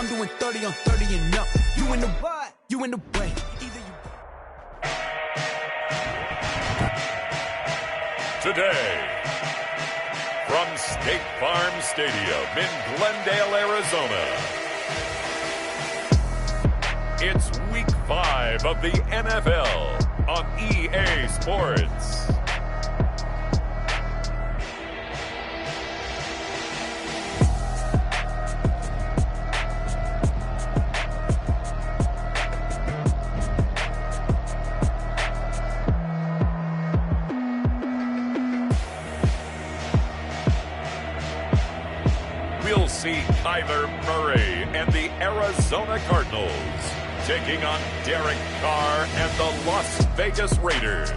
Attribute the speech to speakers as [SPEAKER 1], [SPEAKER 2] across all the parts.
[SPEAKER 1] I'm doing 30 on 30 and up. You in the what? You in the way. Either you.
[SPEAKER 2] Today, from State Farm Stadium in Glendale, Arizona, it's Week 5 of the NFL on EA Sports. We'll see Kyler Murray and the Arizona Cardinals taking on Derek Carr and the Las Vegas Raiders.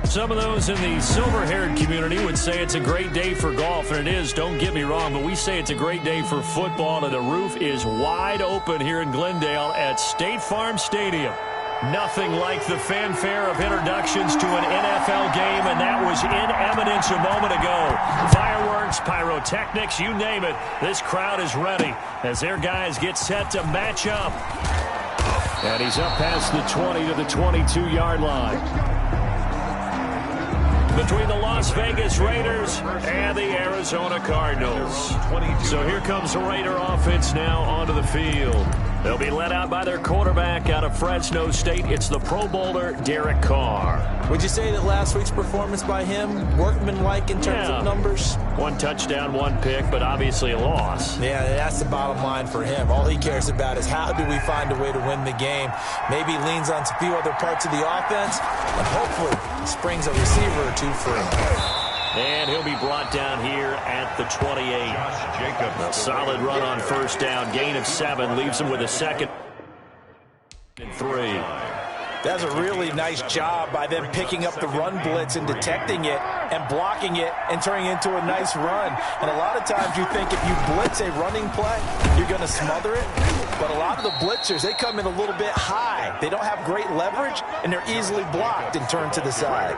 [SPEAKER 3] Some of those in the silver-haired community would say it's a great day for golf, and it is, don't get me wrong, but we say it's a great day for football, and the roof is wide open here in Glendale at State Farm Stadium. Nothing like the fanfare of introductions to an NFL game, and that was in evidence a moment ago. Fireworks, pyrotechnics, you name it. This crowd is ready as their guys get set to match up. And he's up past the 20 to the 22-yard line. Between the Las Vegas Raiders and the Arizona Cardinals. So here comes the Raider offense now onto the field. They'll be led out by their quarterback out of Fresno State. It's the Pro Bowler, Derek Carr.
[SPEAKER 4] Would you say that last week's performance by him, workmanlike in terms of numbers?
[SPEAKER 3] One touchdown, one pick, but obviously a loss.
[SPEAKER 4] Yeah, that's the bottom line for him. All he cares about is how do we find a way to win the game. Maybe he leans on a few other parts of the offense, and hopefully springs a receiver or two free.
[SPEAKER 3] And he'll be brought down here at the 28. A solid run on first down. Gain of 7 leaves him with a second and 3.
[SPEAKER 4] That's a really nice job by them picking up the run blitz and detecting it and blocking it and turning it into a nice run. And a lot of times you think if you blitz a running play, you're going to smother it. But a lot of the blitzers, they come in a little bit high. They don't have great leverage, and they're easily blocked and turned to the side.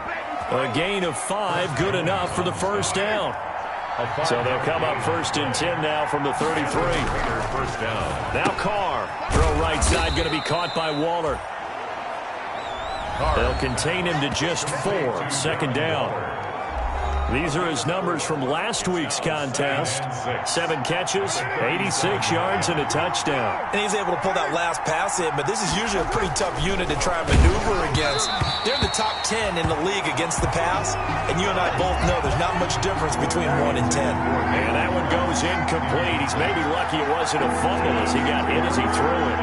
[SPEAKER 3] A gain of 5, good enough for the first down. So they'll come up 1st and 10 now from the 33.
[SPEAKER 2] First down.
[SPEAKER 3] Now Carr. Throw right side, going to be caught by Waller. They'll contain him to just 4. Second down. These are his numbers from last week's contest. 7 catches, 86 yards, and a touchdown.
[SPEAKER 4] And he's able to pull that last pass in, but this is usually a pretty tough unit to try and maneuver against. They're in the top 10 in the league against the pass, and you and I both know there's not much difference between 1 and 10.
[SPEAKER 3] And that one goes incomplete. He's maybe lucky it wasn't a fumble as he got hit as he threw it.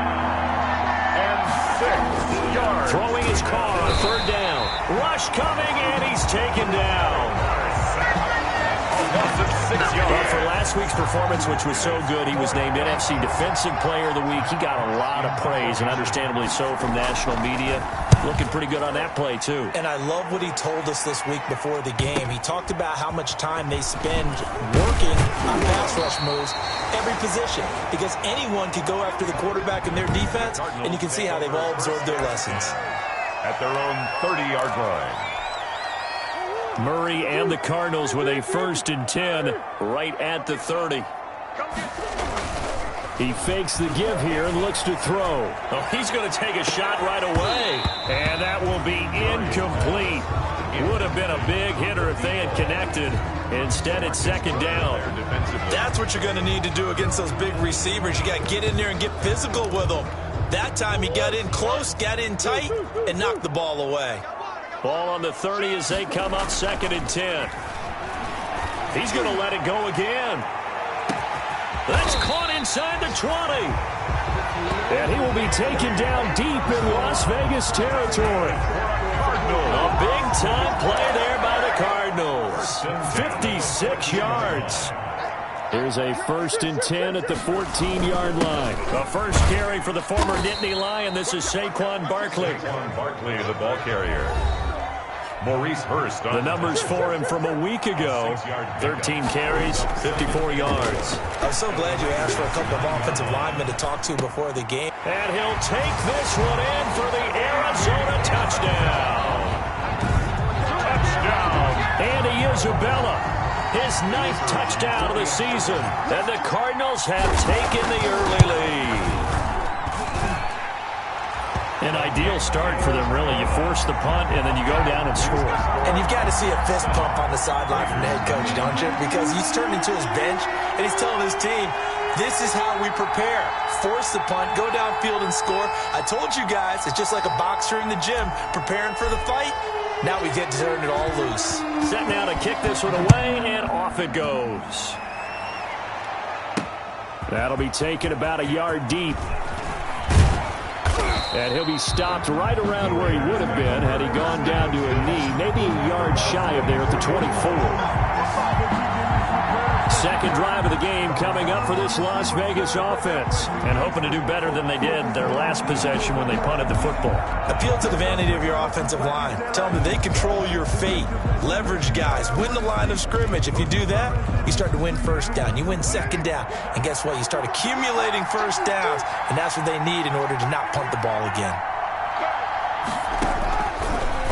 [SPEAKER 2] And 6 yards.
[SPEAKER 3] Throwing his Carr on 3rd down. Rush coming, and he's taken down. But for last week's performance, which was so good, he was named NFC Defensive Player of the Week. He got a lot of praise, and understandably so, from national media. Looking pretty good on that play, too.
[SPEAKER 4] And I love what he told us this week before the game. He talked about how much time they spend working on pass rush moves, every position, because anyone could go after the quarterback in their defense, and you can see how they've all absorbed their lessons.
[SPEAKER 2] At their own 30-yard line.
[SPEAKER 3] Murray and the Cardinals with a 1st and 10 right at the 30. He fakes the give here and looks to throw. Oh, he's going to take a shot right away. And that will be incomplete. Would have been a big hitter if they had connected. Instead, it's 2nd down.
[SPEAKER 4] That's what you're going to need to do against those big receivers. You got to get in there and get physical with them. That time he got in close, got in tight, and knocked the ball away.
[SPEAKER 3] Ball on the 30 as they come up 2nd and 10. He's going to let it go again. That's caught inside the 20. And he will be taken down deep in Las Vegas territory. A big-time play there by the Cardinals. 56 yards. Here's a 1st and 10 at the 14-yard line. The first carry for the former Nittany Lion. This is Saquon Barkley.
[SPEAKER 2] Saquon Barkley, the ball carrier. Maurice Hurst.
[SPEAKER 3] The numbers for him from a week ago. 13 carries, 54 yards.
[SPEAKER 4] I'm so glad you asked for a couple of offensive linemen to talk to before the game.
[SPEAKER 3] And he'll take this one in for the Arizona touchdown.
[SPEAKER 2] Touchdown.
[SPEAKER 3] Andy Isabella his 9th touchdown of the season. And the Cardinals have taken the early lead. An ideal start for them, really. You force the punt, and then you go down and score.
[SPEAKER 4] And you've got to see a fist pump on the sideline from the head coach, don't you? Because he's turned into his bench, and he's telling his team, this is how we prepare. Force the punt, go downfield and score. I told you guys, it's just like a boxer in the gym preparing for the fight. Now we get to turn it all loose.
[SPEAKER 3] Set now to kick this one away, and off it goes. That'll be taken about a yard deep. And he'll be stopped right around where he would have been had he gone down to a knee, maybe a yard shy of there at the 24. Second drive of the game coming up for this Las Vegas offense. And hoping to do better than they did their last possession when they punted the football.
[SPEAKER 4] Appeal to the vanity of your offensive line. Tell them that they control your fate. Leverage guys. Win the line of scrimmage. If you do that, you start to win first down. You win second down. And guess what? You start accumulating first downs. And that's what they need in order to not punt the ball again.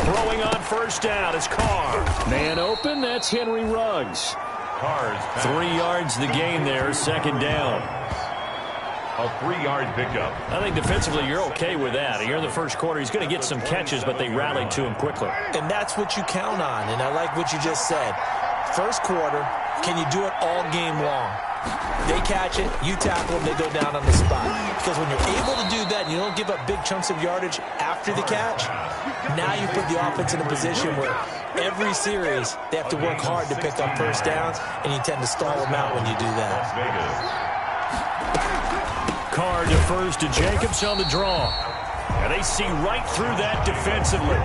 [SPEAKER 3] Throwing on first down is Carr. Man open, that's Henry Ruggs. 3 yards the gain there, second down.
[SPEAKER 2] A 3-yard pickup.
[SPEAKER 3] I think defensively you're okay with that. Here in the first quarter, he's going to get some catches, but they rallied to him quickly.
[SPEAKER 4] And that's what you count on, and I like what you just said. First quarter, can you do it all game long? They catch it, you tackle them, they go down on the spot. Because when you're able to do that and you don't give up big chunks of yardage after the catch, now you put the offense in a position where every series they have to work hard to pick up first downs, and you tend to stall them out when you do that.
[SPEAKER 3] Carr defers to Jacobs on the draw. And they see right through that defensively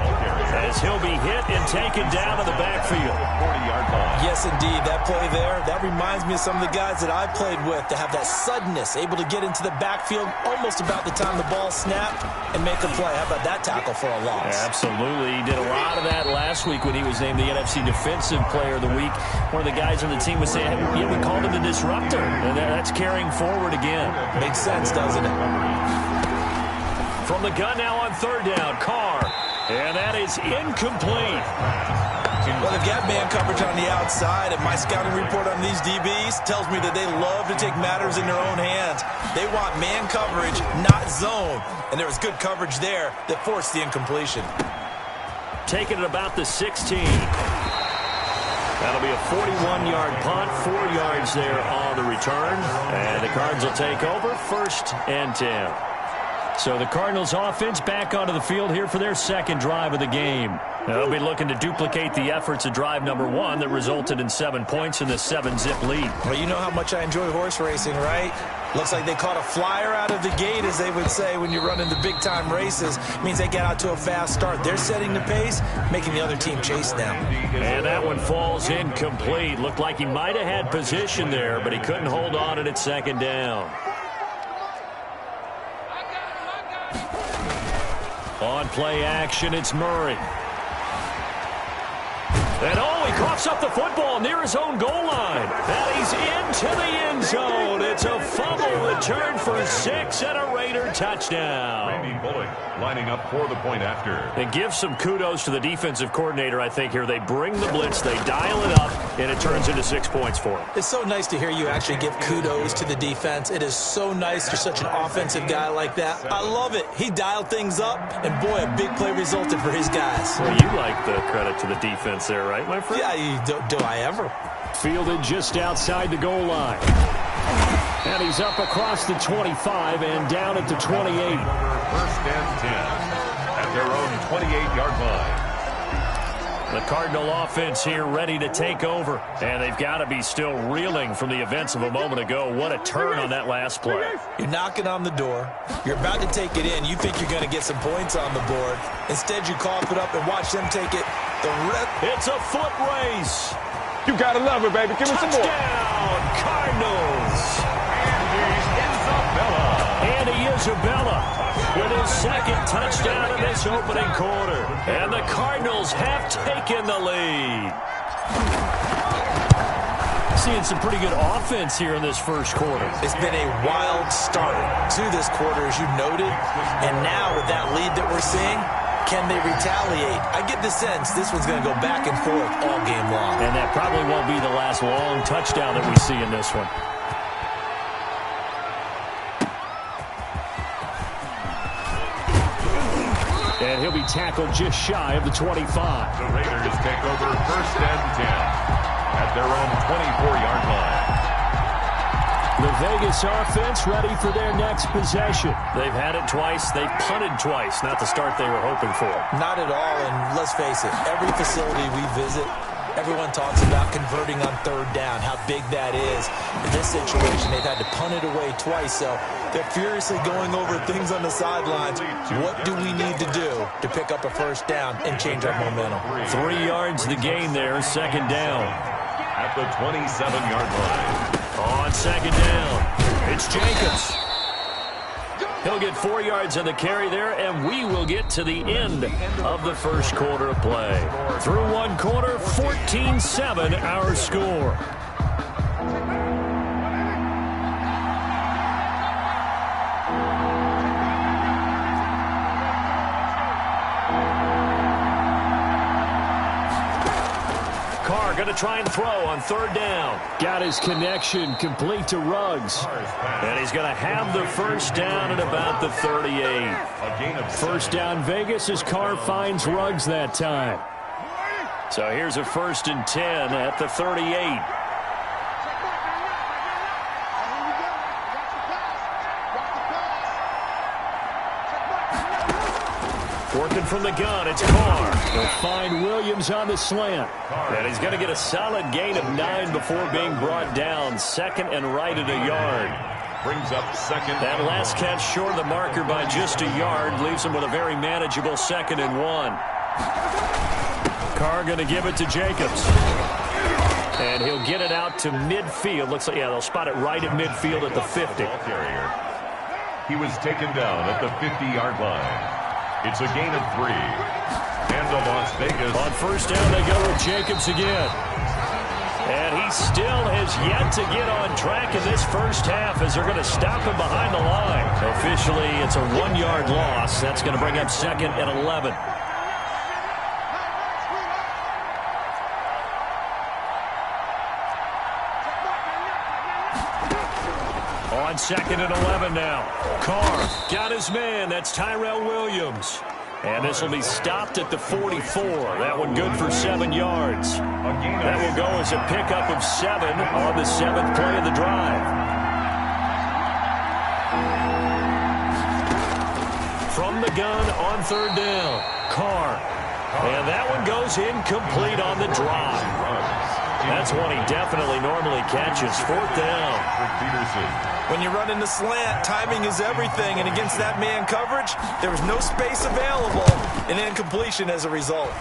[SPEAKER 3] as he'll be hit and taken down to the backfield.
[SPEAKER 2] 40-yard line.
[SPEAKER 4] Yes, indeed. That play there, that reminds me of some of the guys that I played with to have that suddenness, able to get into the backfield almost about the time the ball snapped and make a play. How about that tackle for a loss?
[SPEAKER 3] Yeah, absolutely. He did a lot of that last week when he was named the NFC Defensive Player of the Week. One of the guys on the team was saying, yeah, we called him the disruptor. And that's carrying forward again.
[SPEAKER 4] Makes sense, doesn't it?
[SPEAKER 3] From the gun now on third down, Carr. And that is incomplete.
[SPEAKER 4] Well, they've got man coverage on the outside, and my scouting report on these DBs tells me that they love to take matters in their own hands. They want man coverage, not zone. And there was good coverage there that forced the incompletion.
[SPEAKER 3] Taking it about the 16. That'll be a 41-yard punt, 4 yards there on the return. And the Cards will take over, 1st and 10. So the Cardinals offense back onto the field here for their second drive of the game. They'll be looking to duplicate the efforts of drive number 1 that resulted in 7 points in the 7-zip lead.
[SPEAKER 4] Well, you know how much I enjoy horse racing, right? Looks like they caught a flyer out of the gate, as they would say when you're running the big-time races. It means they get out to a fast start. They're setting the pace, making the other team chase now.
[SPEAKER 3] And that one falls incomplete. Looked like he might have had position there, but he couldn't hold on at second down. On play action, it's Murray. And he coughs up the football near his own goal line. And he's into the end zone. It's a fumble return for 6 and a Raider touchdown.
[SPEAKER 2] Randy Bullock lining up for the point after.
[SPEAKER 3] And give some kudos to the defensive coordinator, I think, here. They bring the blitz, they dial it up, and it turns into 6 points for him.
[SPEAKER 4] It's so nice to hear you actually give kudos to the defense. It is so nice you're such an offensive guy like that. I love it. He dialed things up, and boy, a big play resulted for his guys.
[SPEAKER 3] Well, you like the credit to the defense there, right, my friend?
[SPEAKER 4] Yeah, do I ever?
[SPEAKER 3] Fielded just outside the goal line. And he's up across the 25 and down at the 28.
[SPEAKER 2] 1st and 10 at their own 28-yard line.
[SPEAKER 3] The Cardinal offense here ready to take over. And they've got to be still reeling from the events of a moment ago. What a turn on that last play.
[SPEAKER 4] You're knocking on the door. You're about to take it in. You think you're going to get some points on the board. Instead, you cough it up and watch them take it.
[SPEAKER 3] It's a foot race.
[SPEAKER 5] You got to love it, baby. Give me some more.
[SPEAKER 3] Touchdown, Cardinals. Andy Isabella with his second touchdown in this opening quarter. And the Cardinals have taken the lead. Seeing some pretty good offense here in this first quarter.
[SPEAKER 4] It's been a wild start to this quarter, as you noted. And now with that lead that we're seeing, Can they retaliate? I get the sense this one's going to go back and forth all game long.
[SPEAKER 3] And that probably won't be the last long touchdown that we see in this one. And he'll be tackled just shy of the 25.
[SPEAKER 2] The Raiders take over 1st and 10 at their own 24-yard line.
[SPEAKER 3] The Vegas offense ready for their next possession. They've had it twice. They've punted twice. Not the start they were hoping for.
[SPEAKER 4] Not at all, and let's face it, every facility we visit, everyone talks about converting on 3rd down, how big that is. In this situation, they've had to punt it away twice, so they're furiously going over things on the sidelines. What do we need to do to pick up a 1st down and change our momentum?
[SPEAKER 3] 3 yards the gain there, 2nd down.
[SPEAKER 2] At the 27-yard line.
[SPEAKER 3] On 2nd down, it's Jacobs. He'll get 4 yards on the carry there, and we will get to the end of the 1st quarter of play. Through 1 quarter, 14-7 our score. Carr going to try and throw on 3rd down. Got his connection complete to Ruggs. And he's going to have the 1st down at about the 38. 1st down Vegas as Carr finds Ruggs that time. So here's a 1st and 10 at the 38. Working from the gun, it's Carr. He'll find Williams on the slant. And he's going to get a solid gain of 9 before being brought down. 2nd and right at a yard.
[SPEAKER 2] Brings up 2nd.
[SPEAKER 3] That last catch short of the marker by just a yard leaves him with a very manageable 2nd and 1. Carr going to give it to Jacobs. And he'll get it out to midfield. Looks like, yeah, they'll spot it right at midfield at the 50.
[SPEAKER 2] He was taken down at the 50-yard line. It's a gain of 3. And to Las Vegas.
[SPEAKER 3] On 1st down, they go with Jacobs again. And he still has yet to get on track in this 1st half as they're going to stop him behind the line. Officially, it's a 1-yard loss. That's going to bring up 2nd and 11. On 2nd and 11 now. Carr got his man. That's Tyrell Williams. And this will be stopped at the 44. That one good for 7 yards. That will go as a pickup of 7 on the 7th play of the drive. From the gun on 3rd down. Carr. And that one goes incomplete on the drop. That's one he definitely normally catches. 4th down.
[SPEAKER 4] When you run in the slant, timing is everything, and against that man coverage, there was no space available, and incompletion as a result.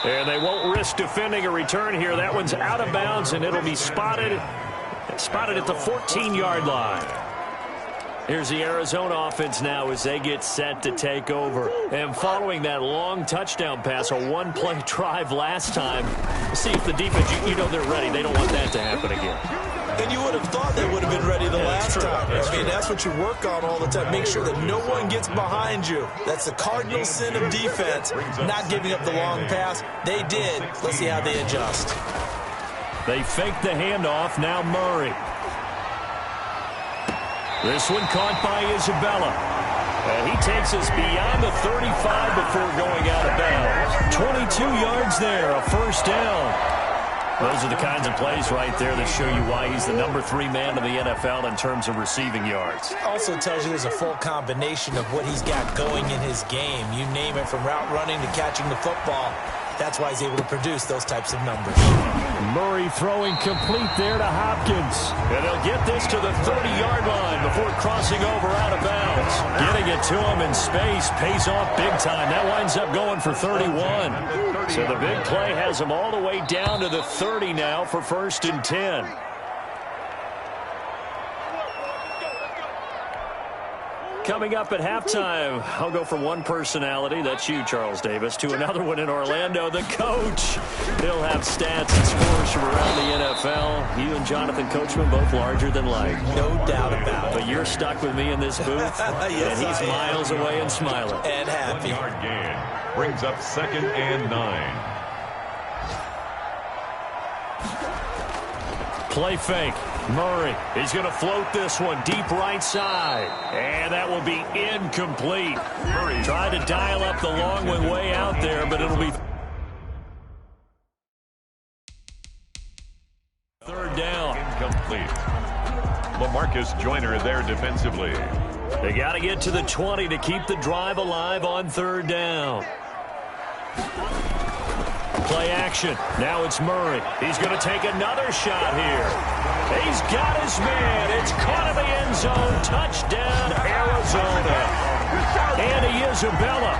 [SPEAKER 3] And they won't risk defending a return here. That one's out of bounds, and it'll be spotted at the 14-yard line. Here's the Arizona offense now as they get set to take over. And following that long touchdown pass, a 1-play drive last time, we'll see if the defense, you know they're ready. They don't want that to happen again.
[SPEAKER 4] And you would have thought they would have been ready the last time. I mean, that's what you work on all the time. Make sure that no one gets behind you. That's the cardinal sin of defense, not giving up the long pass. They did. Let's see how they adjust.
[SPEAKER 3] They fake the handoff. Now Murray. This one caught by Isabella. And he takes us beyond the 35 before going out of bounds. 22 yards there, a 1st down. Those are the kinds of plays right there that show you why he's the number 3 man in the NFL in terms of receiving yards.
[SPEAKER 4] Also tells you there's a full combination of what he's got going in his game. You name it, from route running to catching the football. That's why he's able to produce those types of numbers.
[SPEAKER 3] Murray throwing complete there to Hopkins. And they'll get this to the 30-yard line before crossing over out of bounds. Getting it to him in space pays off big time. That winds up going for 31. So the big play has him all the way down to the 30 now for 1st and 10. Coming up at halftime, I'll go from one personality, that's you, Charles Davis, to another one in Orlando, the coach. He'll have stats and scores from around the NFL. You and Jonathan Coachman, both larger than life.
[SPEAKER 4] No doubt about it.
[SPEAKER 3] But you're stuck with me in this booth,
[SPEAKER 4] yes,
[SPEAKER 3] and he's miles away and smiling.
[SPEAKER 4] And happy.
[SPEAKER 2] 1 yard gain brings up 2nd and 9.
[SPEAKER 3] Play fake. Murray, he's going to float this one deep right side. And that will be incomplete. Murray tried to dial up the long one way out there, but it'll be 3rd down.
[SPEAKER 2] Incomplete. LaMarcus Joyner there defensively.
[SPEAKER 3] They got to get to the 20 to keep the drive alive on 3rd down. Play action. Now it's Murray. He's going to take another shot here. He's got his man. It's caught in the end zone. Touchdown, Arizona. Andy Isabella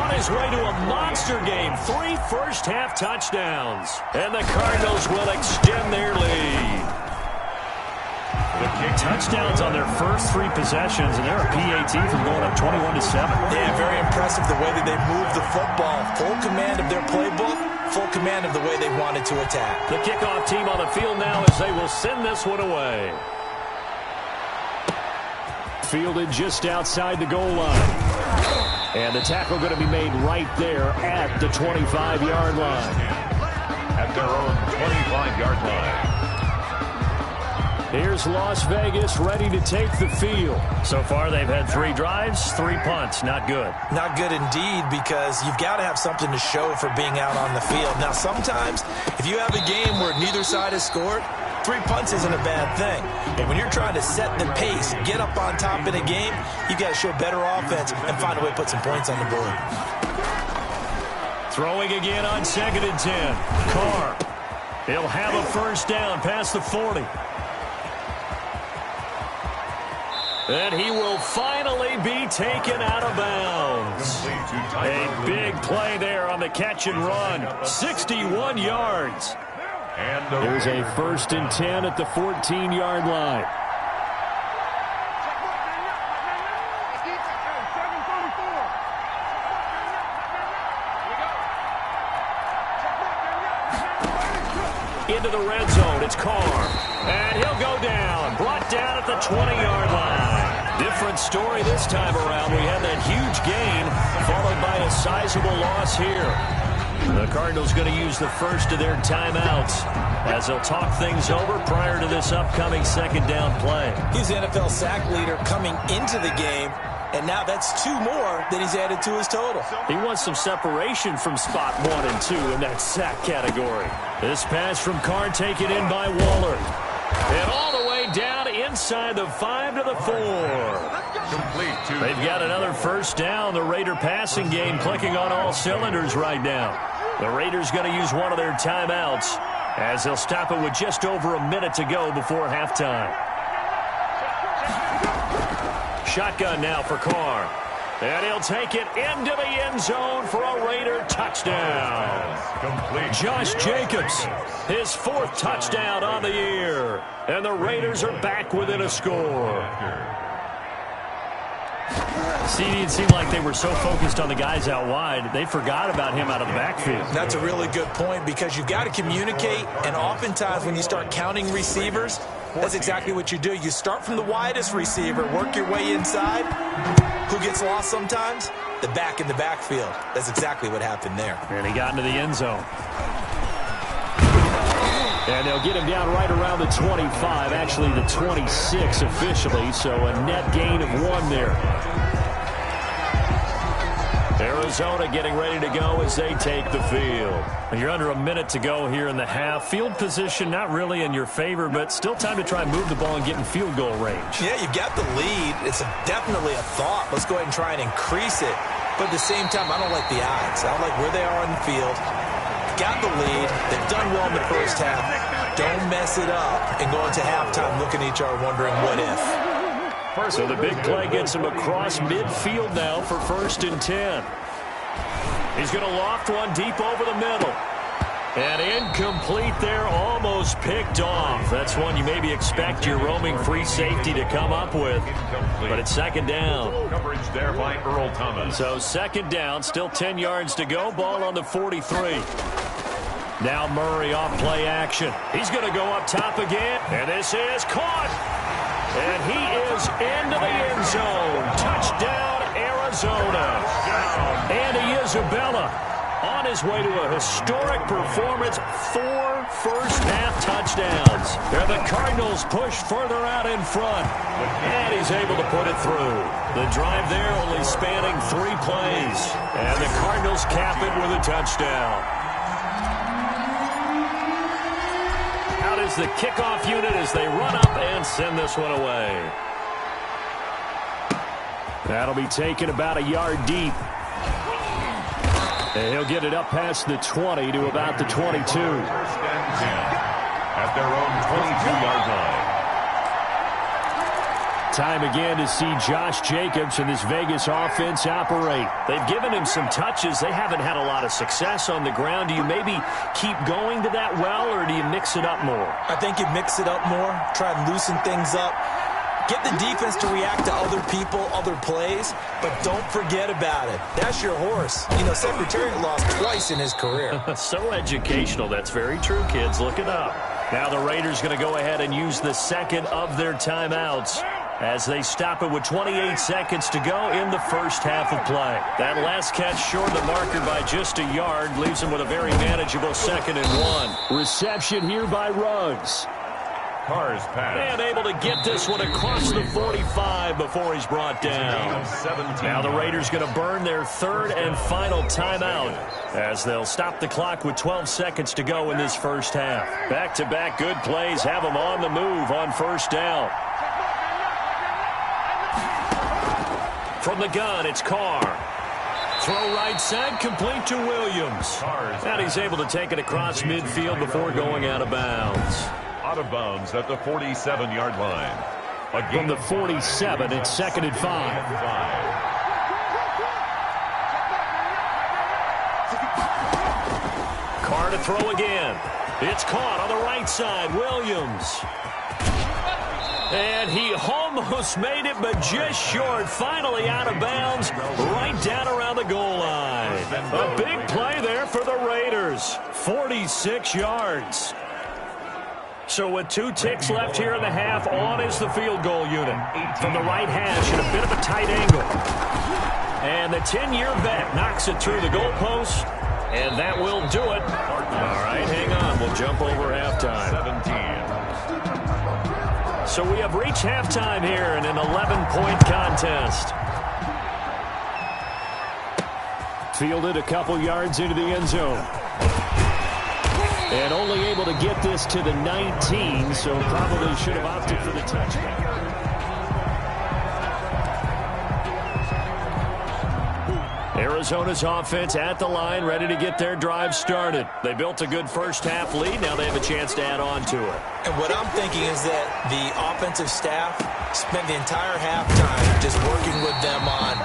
[SPEAKER 3] on his way to a monster game. 3 first-half touchdowns. And the Cardinals will extend their lead. Touchdowns on their first 3 possessions, and they're a PAT from going up 21-7.
[SPEAKER 4] Yeah, very impressive the way that they moved the football. Full command of their playbook, full command of the way they wanted to attack.
[SPEAKER 3] The kickoff team on the field now as they will send this one away. Fielded just outside the goal line. And the tackle going to be made right there at the 25-yard line.
[SPEAKER 2] At their own 25-yard line.
[SPEAKER 3] Here's Las Vegas ready to take the field. So far, they've had 3 drives, 3 punts. Not good.
[SPEAKER 4] Not good indeed, because you've got to have something to show for being out on the field. Now, sometimes, if you have a game where neither side has scored, 3 punts isn't a bad thing. And when you're trying to set the pace, get up on top in a game, you've got to show better offense and find a way to put some points on the board.
[SPEAKER 3] Throwing again on 2nd and 10. Carr. He'll have a first down past the 40. And he will finally be taken out of bounds. A big play there on the catch and run. 61 yards.
[SPEAKER 2] And
[SPEAKER 3] there's a 1st and 10 at the 14-yard line. Into the red zone. It's Carr. And he'll go down. Brought down at the 20-yard line. Different story this time around. We had that huge gain followed by a sizable loss here. The Cardinals going to use the first of their timeouts as they'll talk things over prior to this upcoming 2nd down play.
[SPEAKER 4] He's the NFL sack leader coming into the game, and now that's 2 more that he's added to his total.
[SPEAKER 3] He wants some separation from spot 1 and 2 in that sack category. This pass from Carr taken in by Waller. And all the way down inside the 5 to the 4. They've got another first down. The Raider passing game clicking on all cylinders right now. The Raiders going to use one of their timeouts as they'll stop it with just over a minute to go before halftime. Shotgun now for Carr. And he'll take it into the end zone for a Raider touchdown. Josh Jacobs, his 4th touchdown on the year. And the Raiders are back within a score. CD, it seemed like they were so focused on the guys out wide, they forgot about him out of the backfield.
[SPEAKER 4] That's a really good point, because you've got to communicate, and oftentimes when you start counting receivers, that's exactly what you do. You start from the widest receiver, work your way inside. Who gets lost sometimes? The back in the backfield. That's exactly what happened there.
[SPEAKER 3] And he got into the end zone. And they'll get him down right around the 25, actually the 26 officially, so a net gain of 1 there. Arizona getting ready to go as they take the field. You're under a minute to go here in the half. Field position not really in your favor, but still time to try and move the ball and get in field goal range.
[SPEAKER 4] Yeah, you've got the lead. It's definitely a thought. Let's go ahead and try and increase it. But at the same time, I don't like the odds. I don't like where they are on the field. Got the lead. They've done well in the first half. Don't mess it up and go into halftime looking at each other wondering what if.
[SPEAKER 3] So the big play gets him across midfield now for 1st and 10. He's going to loft one deep over the middle. And incomplete there, almost picked off. That's one you maybe expect your roaming free safety to come up with. But it's 2nd down.
[SPEAKER 2] Coverage there by Earl Thomas.
[SPEAKER 3] So 2nd down, still 10 yards to go. Ball on the 43. Now Murray off play action. He's going to go up top again. And this is caught. And he is Cardinals into the end zone. Touchdown, Arizona. Andy Isabella on his way to a historic performance, 4 first-half touchdowns. And the Cardinals push further out in front, and he's able to put it through. The drive there only spanning 3 plays, and the Cardinals cap it with a touchdown. Out is the kickoff unit as they run up and send this one away. That'll be taken about a yard deep. And he'll get it up past the 20 to about the 22.
[SPEAKER 2] At their own 22-yard line.
[SPEAKER 3] Time again to see Josh Jacobs and this Vegas offense operate. They've given him some touches. They haven't had a lot of success on the ground. Do you maybe keep going to that well, or do you mix it up more?
[SPEAKER 4] I think you mix it up more, try and loosen things up. Get the defense to react to other people, other plays, but don't forget about it. That's your horse. You know, Secretariat lost twice in his career.
[SPEAKER 3] So educational. That's very true, kids. Look it up. Now the Raiders going to go ahead and use the second of their timeouts as they stop it with 28 seconds to go in the first half of play. That last catch short of the marker by just a yard leaves them with a very manageable 2nd and 1. Reception here by Ruggs.
[SPEAKER 2] Carr's pass.
[SPEAKER 3] And able to get this one across the 45 before he's brought down. Now the Raiders going to burn their 3rd and final timeout as they'll stop the clock with 12 seconds to go in this first half. Back-to-back good plays have them on the move on first down. From the gun, it's Carr. Throw right side, complete to Williams. And he's able to take it across midfield before going out of bounds.
[SPEAKER 2] Out of bounds at the 47-yard line.
[SPEAKER 3] From the 47, it's 2nd and 5. Carr to throw again. It's caught on the right side. Williams. And he almost made it, but just short. Finally out of bounds, right down around the goal line. A big play there for the Raiders. 46 yards. So with 2 ticks left here in the half, on is the field goal unit. From the right hash at a bit of a tight angle. And the 10-year vet knocks it through the goalpost, and that will do it. All right, hang on. We'll jump over halftime.
[SPEAKER 2] 17.
[SPEAKER 3] So we have reached halftime here in an 11-point contest. Fielded a couple yards into the end zone. And only able to get this to the 19, so probably should have opted for the touchback. Arizona's offense at the line, ready to get their drive started. They built a good first-half lead. Now they have a chance to add on to it.
[SPEAKER 4] And what I'm thinking is that the offensive staff spent the entire halftime just working with them on,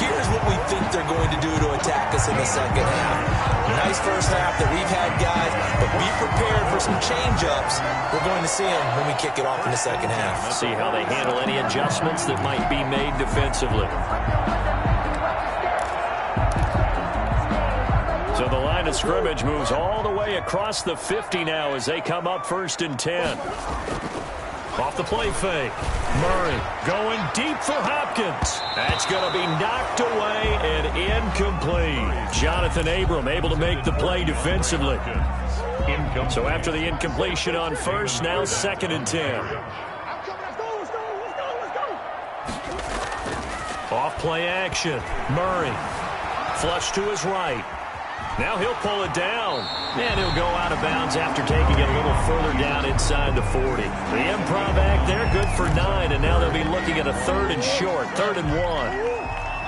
[SPEAKER 4] here's what we think they're going to do to attack us in the second half. Nice first half that we've had, guys, but be prepared for some change-ups. We're going to see them when we kick it off in the second half.
[SPEAKER 3] See how they handle any adjustments that might be made defensively. So the line of scrimmage moves all the way across the 50 now as they come up 1st and 10. Off the play fake. Murray going deep for Hopkins. That's going to be knocked away and incomplete. Jonathan Abram able to make the play defensively. So after the incompletion on first, now 2nd and 10. Off play action. Murray. Flush to his right. Now he'll pull it down, and he'll go out of bounds after taking it a little further down inside the 40. The improv act there, good for 9, and now they'll be looking at a 3rd and short, 3rd and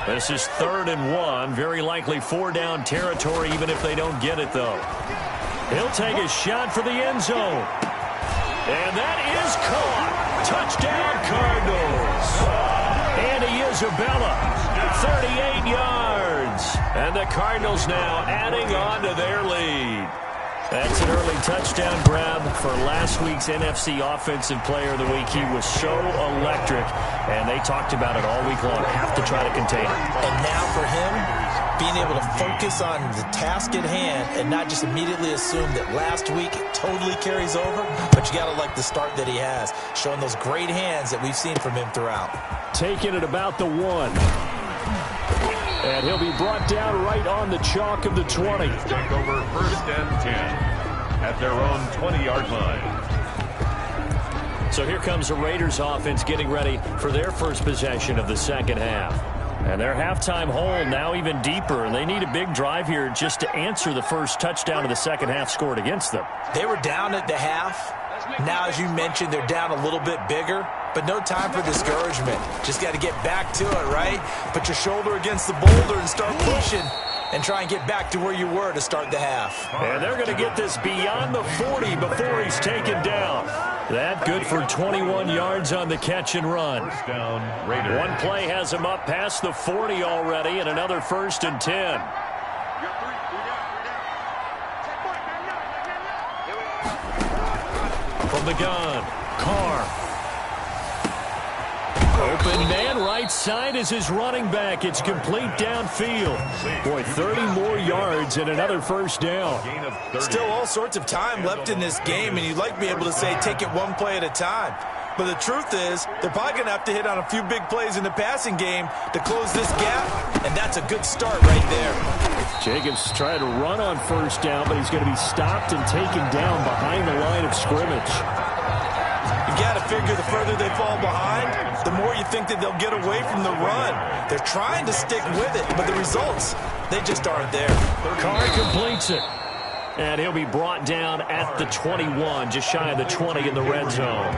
[SPEAKER 3] 1. This is 3rd and 1, very likely 4-down territory even if they don't get it, though. He'll take a shot for the end zone. And that is caught. Touchdown, Cardinals. Andy Isabella, 38 yards. And the Cardinals now adding on to their lead. That's an early touchdown grab for last week's NFC Offensive Player of the Week. He was so electric, and they talked about it all week long. Have to try to contain him.
[SPEAKER 4] And now for him, being able to focus on the task at hand and not just immediately assume that last week it totally carries over, but you got to like the start that he has, showing those great hands that we've seen from him throughout.
[SPEAKER 3] Taking it about the 1. And he'll be brought down right on the chalk of the 20.
[SPEAKER 2] Take over 1st and 10 at their own 20-yard line.
[SPEAKER 3] So here comes the Raiders offense getting ready for their first possession of the second half. And their halftime hole now even deeper. And they need a big drive here just to answer the first touchdown of the second half scored against them.
[SPEAKER 4] They were down at the half. Now, as you mentioned, they're down a little bit bigger. But no time for discouragement. Just got to get back to it, right? Put your shoulder against the boulder and start pushing. And try and get back to where you were to start the half.
[SPEAKER 3] And they're going to get this beyond the 40 before he's taken down. That good for 21 yards on the catch and run.
[SPEAKER 2] First down, Raiders.
[SPEAKER 3] One play has him up past the 40 already, and another 1st and 10. From the gun, Carr. Open man right side is his running back. It's complete downfield. Boy, 30 more yards and another 1st down.
[SPEAKER 4] Still all sorts of time left in this game, and you'd like to be able to say take it one play at a time. But the truth is, they're probably going to have to hit on a few big plays in the passing game to close this gap, and that's a good start right there.
[SPEAKER 3] Jacobs trying to run on 1st down, but he's going to be stopped and taken down behind the line of scrimmage.
[SPEAKER 4] You got to figure the further they fall behind, the more you think that they'll get away from the run. They're trying to stick with it, but the results, they just aren't there.
[SPEAKER 3] Carr completes it. And he'll be brought down at the 21, just shy of the 20 in the red zone.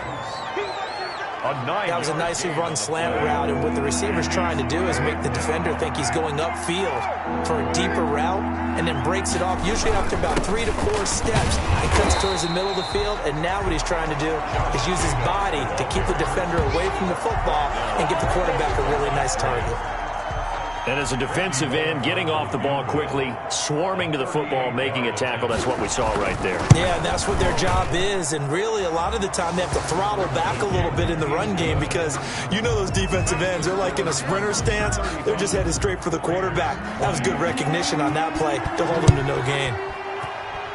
[SPEAKER 4] That was a nicely run slant route, and what the receiver's trying to do is make the defender think he's going upfield for a deeper route, and then breaks it off, usually after about 3 to 4 steps. He cuts towards the middle of the field, and now what he's trying to do is use his body to keep the defender away from the football and give the quarterback a really nice target.
[SPEAKER 3] And as a defensive end, getting off the ball quickly, swarming to the football, making a tackle, that's what we saw right there.
[SPEAKER 4] Yeah, that's what their job is, and really a lot of the time they have to throttle back a little bit in the run game because you know those defensive ends, they're like in a sprinter stance. They're just headed straight for the quarterback. That was good recognition on that play to hold them to no gain.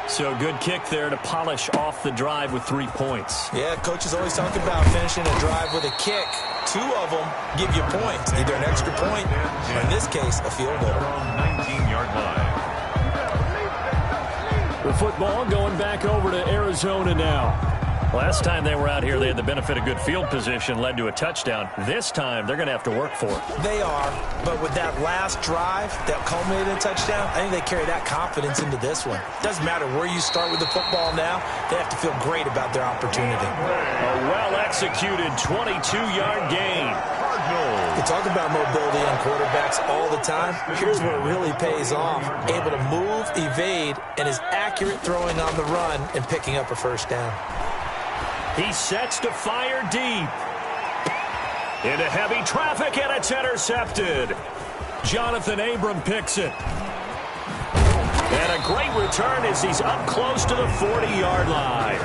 [SPEAKER 3] So good kick there to polish off the drive with 3 points.
[SPEAKER 4] Yeah, coaches always talk about finishing a drive with a kick. 2 of them give you points, either an extra point or in this case a field goal.
[SPEAKER 2] 19-yard line.
[SPEAKER 3] The football going back over to Arizona now. Last time they were out here, they had the benefit of good field position, led to a touchdown. This time, they're going to have to work for it.
[SPEAKER 4] They are, but with that last drive that culminated in a touchdown, I think they carry that confidence into this one. Doesn't matter where you start with the football now, they have to feel great about their opportunity.
[SPEAKER 3] A well-executed 22-yard gain.
[SPEAKER 4] We talk about mobility on quarterbacks all the time. Here's where it really pays off. Able to move, evade, and is accurate throwing on the run and picking up a 1st down.
[SPEAKER 3] He sets to fire deep. Into heavy traffic, and it's intercepted. Jonathan Abram picks it. And a great return as he's up close to the 40-yard line.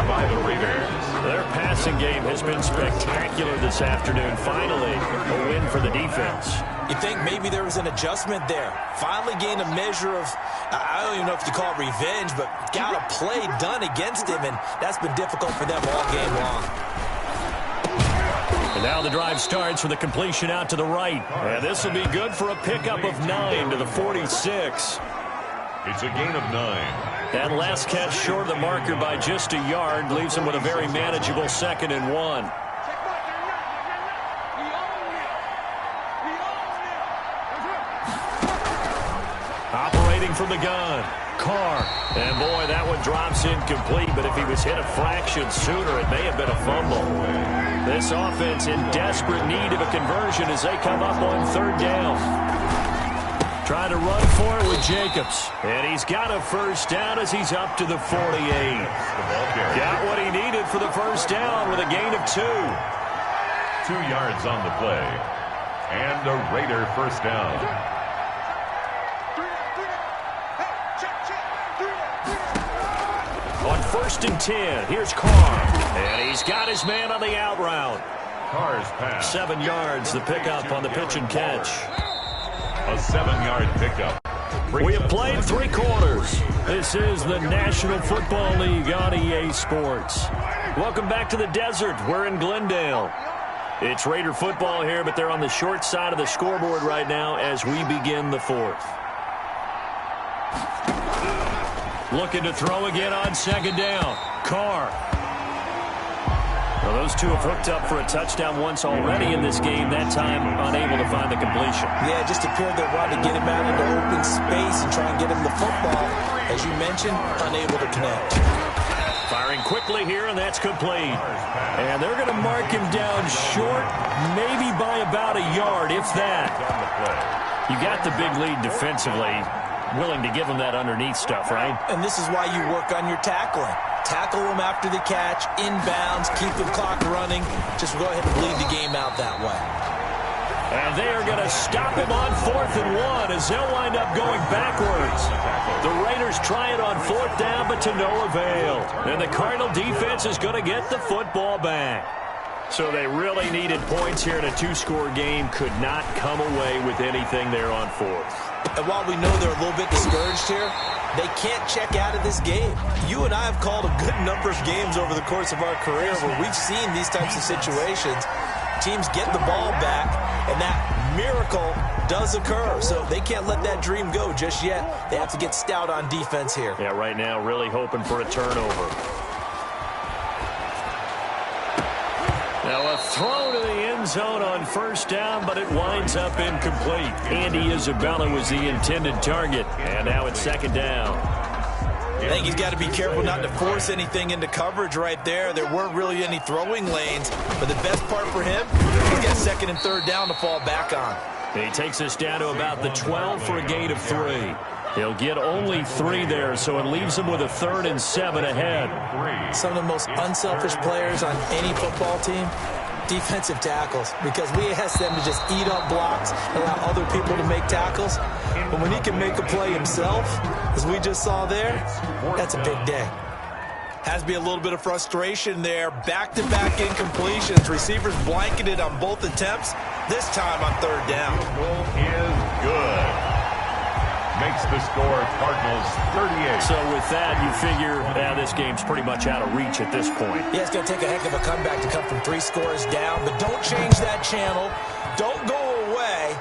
[SPEAKER 2] By the Raiders.
[SPEAKER 3] Their passing game has been spectacular this afternoon. Finally, a win for the defense.
[SPEAKER 4] You think maybe there was an adjustment there. Finally gained a measure of, I don't even know if you call it revenge, but got a play done against him, and that's been difficult for them all game long.
[SPEAKER 3] And now the drive starts with a completion out to the right. And this will be good for a pickup of 9 to the 46.
[SPEAKER 2] It's a gain of 9.
[SPEAKER 3] That last catch short of the marker by just a yard leaves him with a very manageable 2nd and 1. Operating from the gun, Carr. And boy, that one drops incomplete, but if he was hit a fraction sooner, it may have been a fumble. This offense in desperate need of a conversion as they come up on 3rd down. Trying to run for it with Jacobs. And he's got a 1st down as he's up to the 48. Got what he needed for the 1st down with a gain of 2.
[SPEAKER 2] 2 yards on the play. And a Raider 1st down.
[SPEAKER 3] 1st and 10. Here's Carr. And he's got his man on the out route.
[SPEAKER 2] Carr's pass.
[SPEAKER 3] 7 yards, the pickup on the pitch and catch.
[SPEAKER 2] A 7-yard pickup.
[SPEAKER 3] We have played 3 quarters. This is the National Football League on EA Sports. Welcome back to the desert. We're in Glendale. It's Raider football here, but they're on the short side of the scoreboard right now as we begin the 4th. Looking to throw again on 2nd down. Carr. Well, those two have hooked up for a touchdown once already in this game, that time unable to find the completion.
[SPEAKER 4] Yeah, it just appeared they wanted to get him out into open space and try and get him the football. As you mentioned, unable to connect.
[SPEAKER 3] Firing quickly here, and that's complete. And they're going to mark him down short, maybe by about a yard, if that. You got the big lead defensively, willing to give him that underneath stuff, right?
[SPEAKER 4] And this is why you work on your tackling. Tackle them after the catch, inbounds, keep the clock running. Just go ahead and bleed the game out that way.
[SPEAKER 3] And they are going to stop him on 4th and 1 as they'll wind up going backwards. The Raiders try it on 4th down, but to no avail. And the Cardinal defense is going to get the football back. So they really needed points here in a 2-score game. Could not come away with anything there on 4th.
[SPEAKER 4] And while we know they're a little bit discouraged here, they can't check out of this game. You and I have called a good number of games over the course of our career where we've seen these types of situations. Teams get the ball back, and that miracle does occur. So they can't let that dream go just yet. They have to get stout on defense here.
[SPEAKER 3] Yeah, right now really hoping for a turnover. Now a throw to the end zone on 1st down, but it winds up incomplete. Andy Isabella was the intended target, and now it's 2nd down.
[SPEAKER 4] I think he's got to be careful not to force anything into coverage right there. There weren't really any throwing lanes, but the best part for him, he's got 2nd and 3rd down to fall back on.
[SPEAKER 3] He takes us down to about the 12 for a gain of 3. He'll get only 3 there, so it leaves him with a 3rd and 7 ahead.
[SPEAKER 4] Some of the most unselfish players on any football team, defensive tackles, because we ask them to just eat up blocks, allow other people to make tackles. But when he can make a play himself, as we just saw there, that's a big day. Has to be a little bit of frustration there. Back-to-back incompletions. Receivers blanketed on both attempts, this time on 3rd down.
[SPEAKER 2] Goal is good. Makes the score Cardinals 38.
[SPEAKER 3] So with that, you figure this game's pretty much out of reach at this point.
[SPEAKER 4] Yeah, it's going to take a heck of a comeback to come from 3 scores down, but don't change that channel. Don't go away.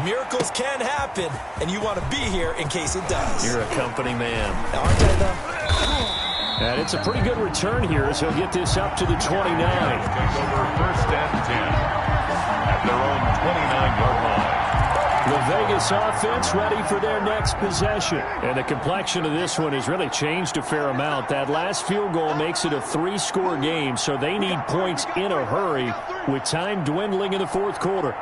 [SPEAKER 4] Miracles can happen, and you want to be here in case it does.
[SPEAKER 3] You're a company man.
[SPEAKER 4] Aren't I, though?
[SPEAKER 3] And it's a pretty good return here as he'll get this up to the 29.
[SPEAKER 2] Takes over 1st and 10 at their own 29-yard line.
[SPEAKER 3] The Vegas offense ready for their next possession. And the complexion of this one has really changed a fair amount. That last field goal makes it a 3-score game, so they need points in a hurry with time dwindling in the 4th quarter.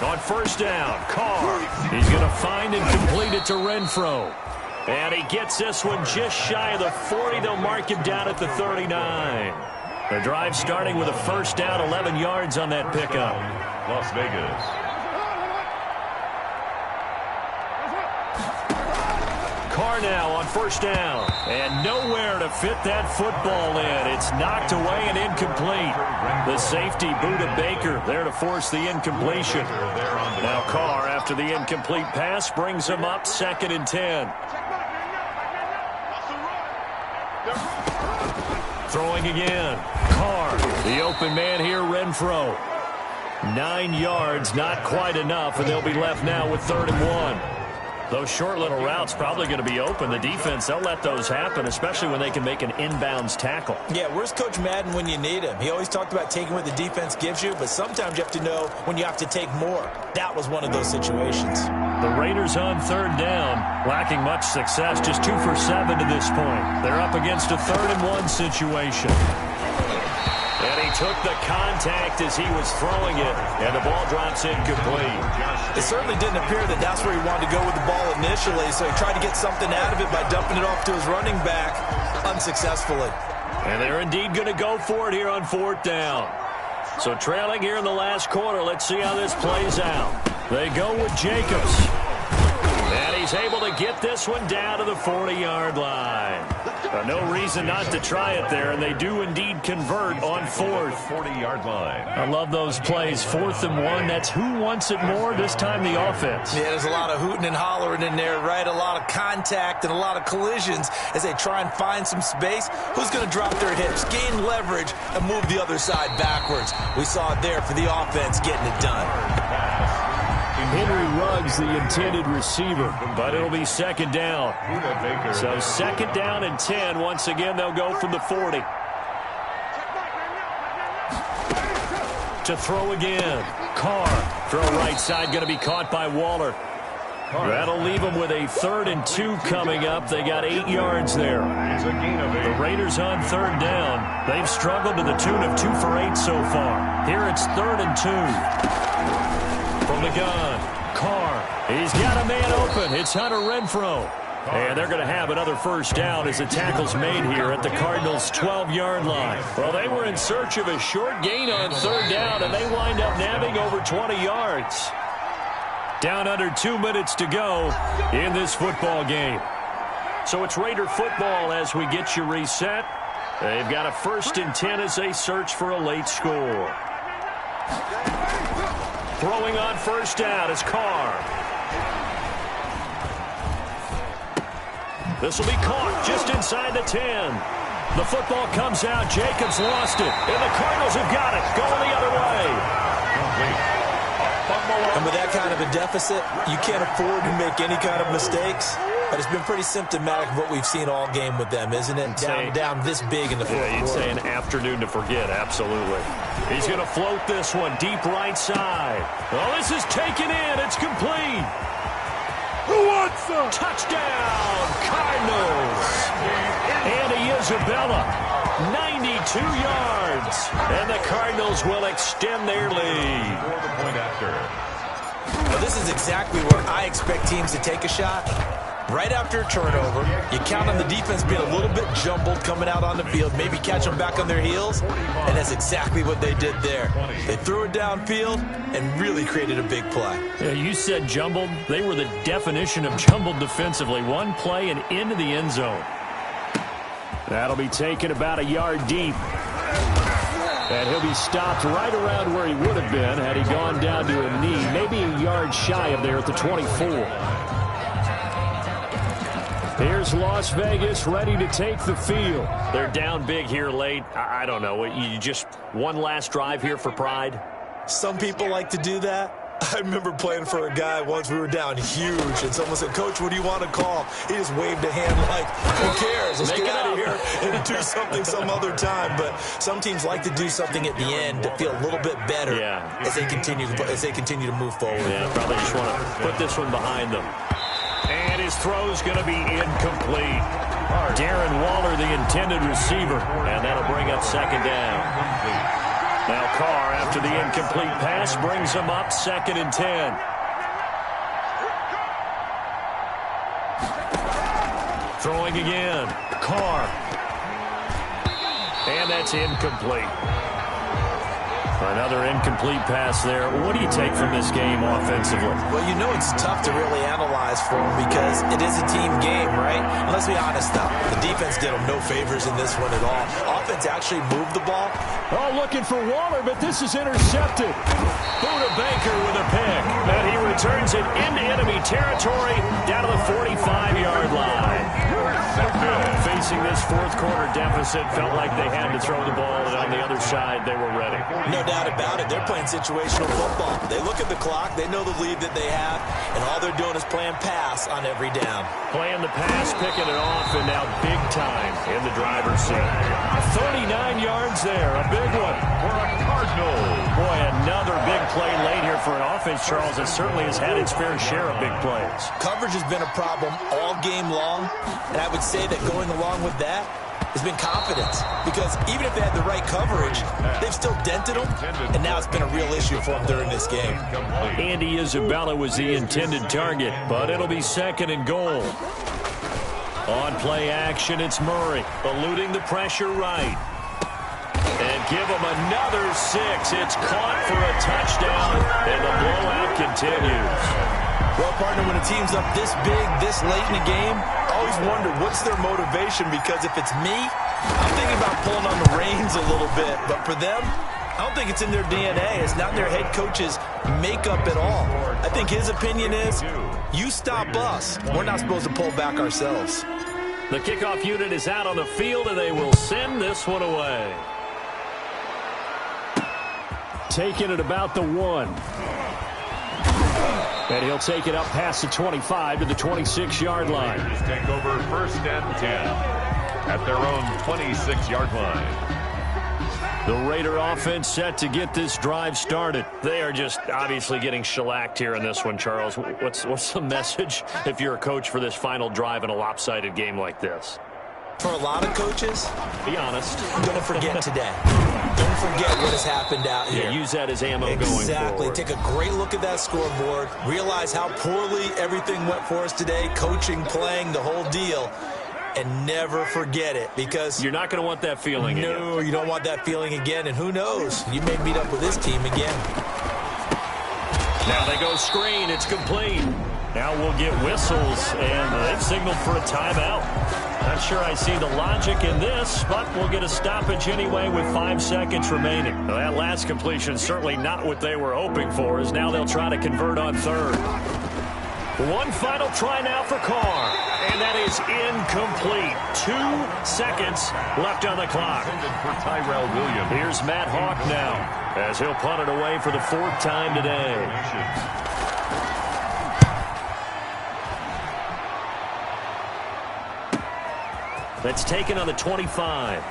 [SPEAKER 3] On 1st down, Carr. He's going to find and complete it to Renfro. And he gets this one just shy of the 40. They'll mark him down at the 39. The drive starting with a 1st down, 11 yards on that pickup.
[SPEAKER 2] Las Vegas.
[SPEAKER 3] Carr now on 1st down. And nowhere to fit that football in. It's knocked away and incomplete. The safety, Buda Baker, there to force the incompletion. Now Carr, after the incomplete pass, brings him up 2nd and 10. Throwing again. Carr, the open man here, Renfro. 9 yards, not quite enough, and they'll be left now with 3rd and 1. Those short little routes probably going to be open. The defense, they'll let those happen, especially when they can make an inbounds tackle.
[SPEAKER 4] Yeah, where's Coach Madden when you need him? He always talked about taking what the defense gives you, but sometimes you have to know when you have to take more. That was one of those situations.
[SPEAKER 3] The Raiders on 3rd down, lacking much success, just 2 for 7 to this point. They're up against a 3rd and 1 situation. And he took the contact as he was throwing it, and the ball drops incomplete.
[SPEAKER 4] It certainly didn't appear that that's where he wanted to go with the ball initially, so he tried to get something out of it by dumping it off to his running back unsuccessfully.
[SPEAKER 3] And they're indeed going to go for it here on 4th down. So trailing here in the last quarter, let's see how this plays out. They go with Jacobs. And he's able to get this one down to the 40-yard line. No reason not to try it there, and they do indeed convert on 4th.
[SPEAKER 2] 40-yard line.
[SPEAKER 3] I love those plays. 4th and 1. That's who wants it more, this time the offense.
[SPEAKER 4] Yeah, there's a lot of hooting and hollering in there, right? A lot of contact and a lot of collisions as they try and find some space. Who's going to drop their hips, gain leverage, and move the other side backwards? We saw it there for the offense getting it done.
[SPEAKER 3] Henry Ruggs, the intended receiver, but it'll be 2nd down. So 2nd down and 10. Once again, they'll go from the 40. To throw again. Carr. Throw right side, going to be caught by Waller. That'll leave them with a 3rd and 2 coming up. They got 8 yards there. The Raiders on 3rd down. They've struggled to the tune of 2 for 8 so far. Here it's 3rd and 2. From the gun, Carr. He's got a man open. It's Hunter Renfrow. And they're going to have another 1st down as the tackle's made here at the Cardinals' 12-yard line. Well, they were in search of a short gain on 3rd down, and they wind up nabbing over 20 yards. Down under 2 minutes to go in this football game. So it's Raider football as we get you reset. They've got a 1st and 10 as they search for a late score. Throwing on 1st down is Carr. This will be caught just inside the 10. The football comes out. Jacobs lost it. And the Cardinals have got it. Going the other way.
[SPEAKER 4] And with that kind of a deficit, you can't afford to make any kind of mistakes. But it's been pretty symptomatic of what we've seen all game with them, isn't it? Down this big in the fourth quarter.
[SPEAKER 3] You'd say an afternoon to forget, absolutely. He's going to float this one deep right side. Well, this is taken in. It's complete.
[SPEAKER 5] Who wants some?
[SPEAKER 3] Touchdown, Cardinals. Andy Isabella, 92 yards. And the Cardinals will extend their lead.
[SPEAKER 4] Well, this is exactly where I expect teams to take a shot. Right after a turnover, you count on the defense being a little bit jumbled coming out on the field, maybe catch them back on their heels, and that's exactly what they did there. They threw it downfield and really created a big play.
[SPEAKER 3] Yeah, you said jumbled. They were the definition of jumbled defensively. One play and into the end zone. That'll be taken about a yard deep. And he'll be stopped right around where he would have been had he gone down to a knee, maybe a yard shy of there at the 24. Here's Las Vegas ready to take the field. They're down big here late. I don't know. You just one last drive here for pride?
[SPEAKER 4] Some people like to do that. I remember playing for a guy once. We were down huge, and someone said, "Coach, what do you want to call?" He just waved a hand like, "Who cares? Let's get out of here and do something some other time." But some teams like to do something at the end to feel a little bit better as they continue to move forward.
[SPEAKER 3] Yeah, probably just want to put this one behind them. And his throw's going to be incomplete. Darren Waller, the intended receiver, and that'll bring up 2nd down. Now Carr, after the incomplete pass, brings him up 2nd and 10. Throwing again. Carr. And that's incomplete. Another incomplete pass there. What do you take from this game offensively?
[SPEAKER 4] Well, you know it's tough to really analyze for them because it is a team game, right? And let's be honest now. The defense did them no favors in this one at all. Offense actually moved the ball.
[SPEAKER 3] Oh, looking for Waller, but this is intercepted. Buda Baker with a pick. And he returns it into enemy territory down to the 45-yard line. Facing this fourth quarter deficit, felt like they had to throw the ball, and on the other side, they were ready.
[SPEAKER 4] No doubt about it. They're playing situational football. They look at the clock. They know the lead that they have, and all they're doing is playing pass on every down.
[SPEAKER 3] Playing the pass, picking it off, and now big time in the driver's seat. 39 yards there, a big one for a Cardinal. Boy, another big play late here for an offense, Charles, that certainly has had its fair share of big plays.
[SPEAKER 4] Coverage has been a problem all game long, and I would say that going along with that has been confidence, because even if they had the right coverage, they've still dented them, and now it's been a real issue for them during this game.
[SPEAKER 3] Andy Isabella was the intended target, but it'll be 2nd and goal. On play action, it's Murray, eluding the pressure right. And give him another 6. It's caught for a touchdown, and the blowout continues.
[SPEAKER 4] Well, partner, when a team's up this big, this late in the game, I always wonder what's their motivation, because if it's me, I'm thinking about pulling on the reins a little bit. But for them, I don't think it's in their DNA. It's not in their head coach's makeup at all. I think his opinion is, you stop us. We're not supposed to pull back ourselves.
[SPEAKER 3] The kickoff unit is out on the field, and they will send this one away. Taking it about the 1. And he'll take it up past the 25 to the 26-yard line.
[SPEAKER 2] Just take over 1st and 10 at their own 26-yard line.
[SPEAKER 3] The Raider offense set to get this drive started. They are just obviously getting shellacked here in this one, Charles. What's the message if you're a coach for this final drive in a lopsided game like this?
[SPEAKER 4] For a lot of coaches,
[SPEAKER 3] be honest,
[SPEAKER 4] don't forget today. Don't forget what has happened out here.
[SPEAKER 3] Yeah, use that as ammo going forward.
[SPEAKER 4] Exactly. Take a great look at that scoreboard. Realize how poorly everything went for us today. Coaching, playing, the whole deal. And never forget it, because
[SPEAKER 3] you're not going to want that feeling again.
[SPEAKER 4] No, you don't want that feeling again. And who knows? You may meet up with this team again.
[SPEAKER 3] Now they go screen. It's complete. Now we'll get whistles, and they've signaled for a timeout. Not sure I see the logic in this, but we'll get a stoppage anyway with 5 seconds remaining. Now, that last completion certainly not what they were hoping for, as now they'll try to convert on 3rd. One final try now for Carr, and that is incomplete. 2 seconds left on the clock.
[SPEAKER 2] For Tyrell Williams.
[SPEAKER 3] Here's Matt Hawk now, as he'll punt it away for the 4th time today. That's taken on the 25.